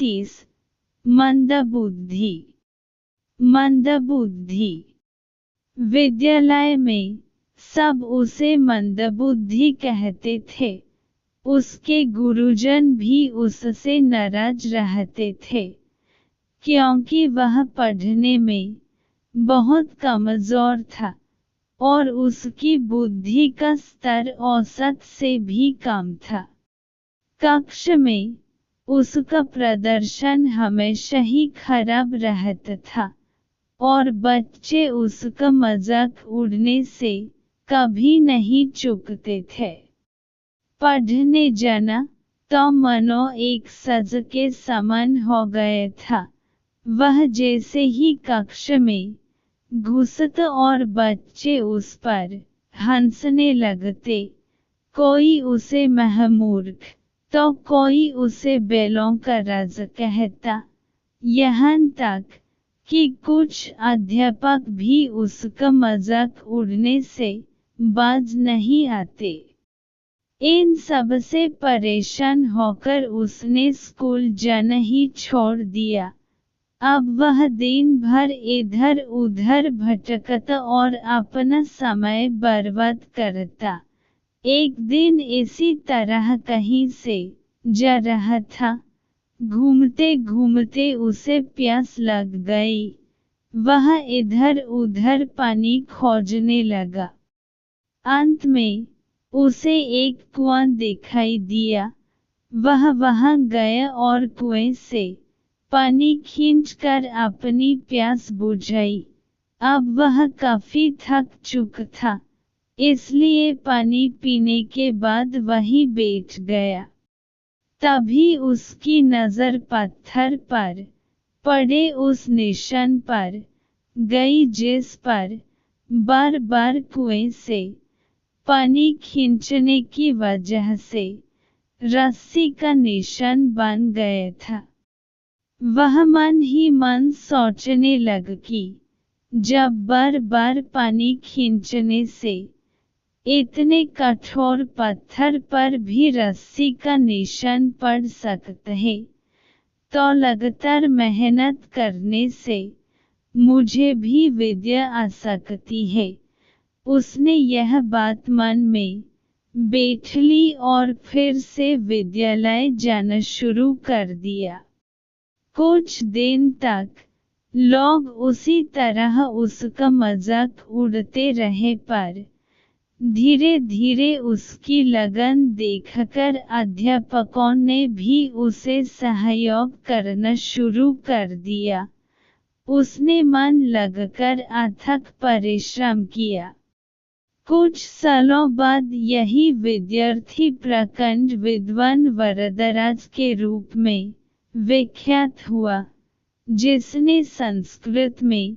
29 मंदबुद्धि। मंदबुद्धि। विद्यालय में सब उसे मंदबुद्धि कहते थे। उसके गुरुजन भी उससे नाराज रहते थे, क्योंकि वह पढ़ने में बहुत कमजोर था और उसकी बुद्धि का स्तर औसत से भी कम था। कक्षा में उसका प्रदर्शन हमेशा ही खराब रहता था और बच्चे उसका मजाक उड़ाने से कभी नहीं चूकते थे। पढ़ने जाना तो मानो एक सजा के समान हो गया था। वह जैसे ही कक्षा में घुसता और बच्चे उस पर हंसने लगते, कोई उसे महमूर्ख तो कोई उसे बैलों का राजा कहता, यहाँ तक कि कुछ अध्यापक भी उसका मजाक उड़ाने से बाज नहीं आते। इन सब से परेशान होकर उसने स्कूल जाना ही छोड़ दिया। अब वह दिन भर इधर उधर भटकता और अपना समय बर्बाद करता। एक दिन इसी तरह कहीं से जा रहा था। घूमते घूमते उसे प्यास लग गई। वह इधर उधर पानी खोजने लगा। अंत में उसे एक कुआं दिखाई दिया। वह वहां गया और कुएं से पानी खींचकर अपनी प्यास बुझाई। अब वह काफी थक चुका था, इसलिए पानी पीने के बाद वहीं बैठ गया। तभी उसकी नजर पत्थर पर पड़े उस निशान पर गई जिस पर बार बार कुएं से पानी खींचने की वजह से रस्सी का निशान बन गया था। वह मन ही मन सोचने लगा कि जब बार बार पानी खींचने से इतने कठोर पत्थर पर भी रस्सी का निशान पड़ सकता है, तो लगातार मेहनत करने से मुझे भी विद्या आ सकती है। उसने यह बात मन में बैठ ली और फिर से विद्यालय जाना शुरू कर दिया। कुछ दिन तक लोग उसी तरह उसका मजाक उड़ाते रहे, पर धीरे धीरे उसकी लगन देखकर अध्यापकों ने भी उसे सहयोग करना शुरू कर दिया। उसने मन लगाकर अथक परिश्रम किया। कुछ सालों बाद यही विद्यार्थी प्रकांड विद्वान वरदराज के रूप में विख्यात हुआ, जिसने संस्कृत में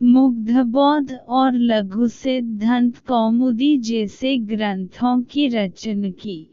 मुग्धबोध और लघु सिद्धांत कौमुदी जैसे ग्रंथों की रचना की।